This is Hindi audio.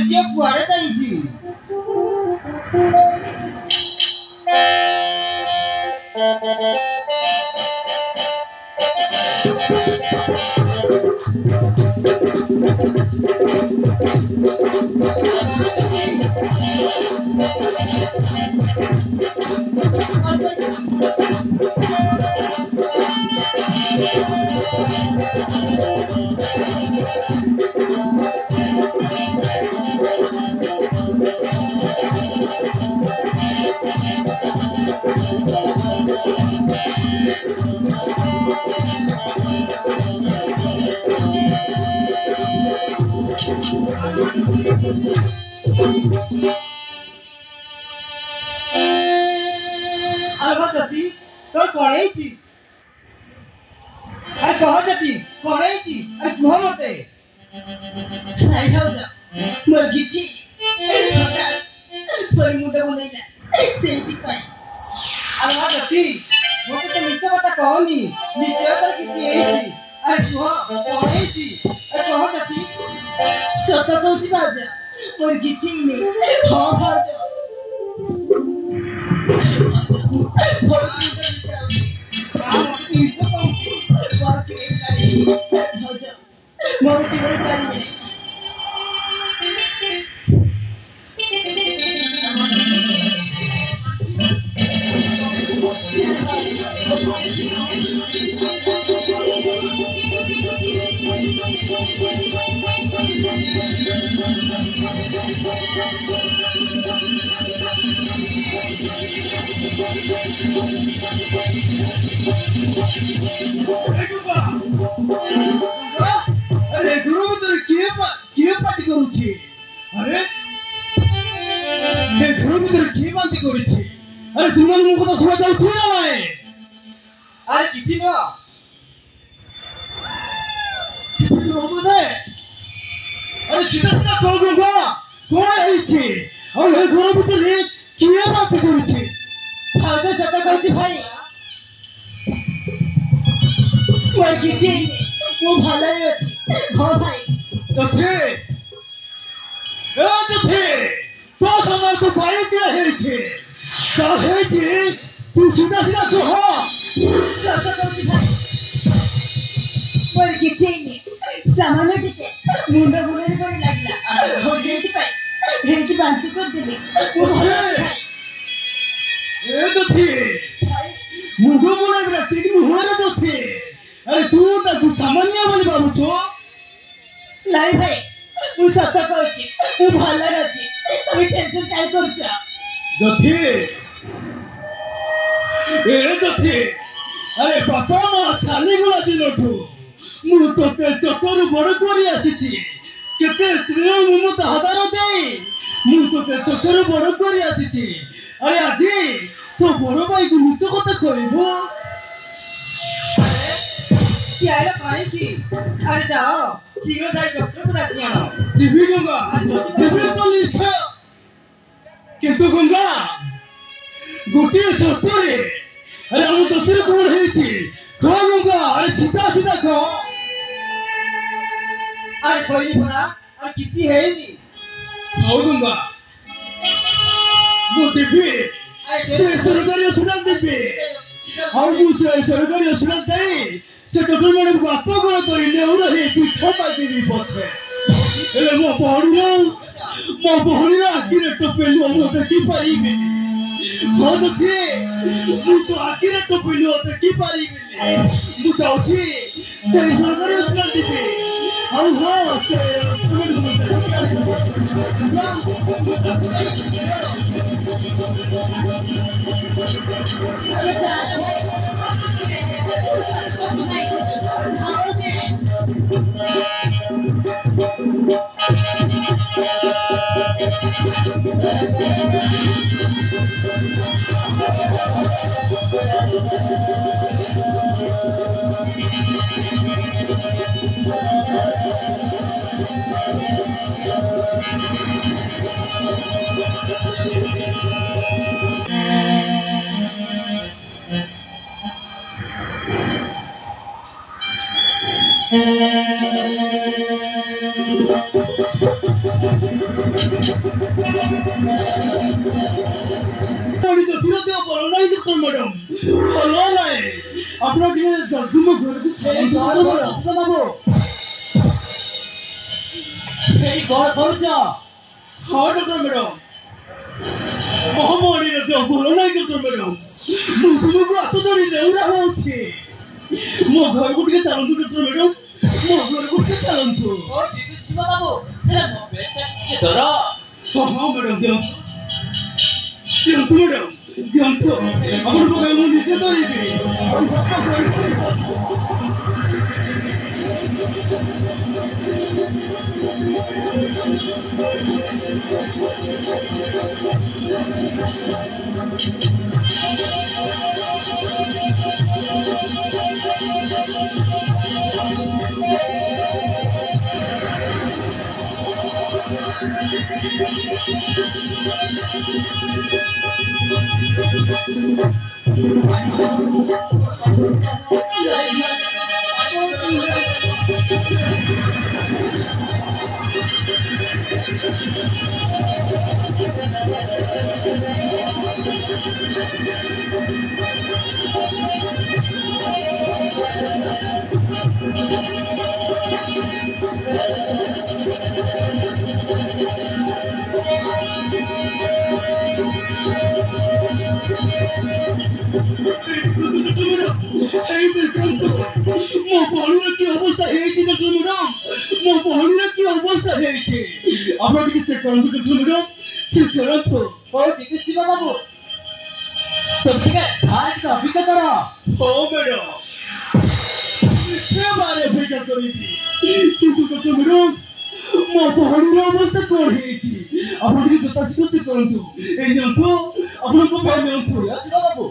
ଝିଅ କୁଆଡେ ଯାଇଛି? जति तो कौन अरे कह जति कौन अरे कह मते नहीं भाउज मोर किछि पर मुंडा बोलैला सेति पाई अरे जति मते तो मिछ कथा कहनी मिछ तो किछि हेछि अरे कह कौन अरे कह जति सत कहउछि भाउज मोर किछि नहीं हां भाउज अरे गुरु मित्र किए पार्टी करूची अरे ए गुरु मित्र किए बांती करूची अरे तुमन मुख तो सुबह जाऊ ना नाय अरे किछि न रोबो दे अरे सीधा सीधा कह गुरु कोन हेछि और ए गुरु मित्र किए बांती करूची भाउज सत कहउछि भाई मोर किछि मु भलै अछि हां भाई जथे तो समय तो पाई के हेछि कहे जे तू सीधा सीधा कह सत कहउछि भाई मोर किछि सामान्य टिके मुंडा बुलेरी परि लागला हो सेति पाई हेति बांती कर देली ओ भले ए जथे मुंडो बोला बला तीन मुहरे जथे अरे तू सामान्य बोली बाबू छो लाई भाई मु सत कहउछि मु भलै अछि तुम टेंशन काहे करछ जथे ए जथे अरे पापा मा चाली गला दिनठू मु तोते चक्कर बड़ करी आसीछि केते स्नेह ममता हदार दे मु तोते चक्कर बड़ करी आसीछि अरे आजी तो बड़ भाई को मिछ कथा कहबो क्या है भाई की अरे जाओ शीघ्र जाए डॉक्टर को डाक आनो जीवी गंगा जीवी तो निष्ठा किंतु गंगा गोटे सत्तरे अरे हम दतिर कोन हेछि खा गंगा अरे सीधा सीधा खा अरे कोई परा अरे किछि हेनी खाओ गंगा मु जीवी से सरकारी अस्पताल देबे और मु से सरकारी अस्पताल दे से डॉक्टर मैडम बात कोन करिले और हे पीठ पाई दी पछे एले मो बहनी आखिरे टपेलु मो देखि पारिबे हो जथे मु तो आखिरे टपेलु देखि पारिबे मु जाउछि से सरकारी अस्पताल दिबे हां हां से धीरे धीरे बोलो नहीं डॉक्टर मैडम बोलो नहीं अपना धीरे जल्दी में घर को चले जाओ बाबू এই ঘর খরচা हाँ डॉक्टर मैडम महामारी रे देह बोलो नहीं डॉक्टर मैडम मुझे को आतो धरी लेउरा होउछि मो घर को टिके चलंतु डॉक्टर मैडम मो घर को टिके चलंतु ओ ठीक शिवा बाबू हेला मो बेटा के धर हाँ मैडम दियंतु मैडम दियंतु अपन को मैं नीचे धरिबी बाबू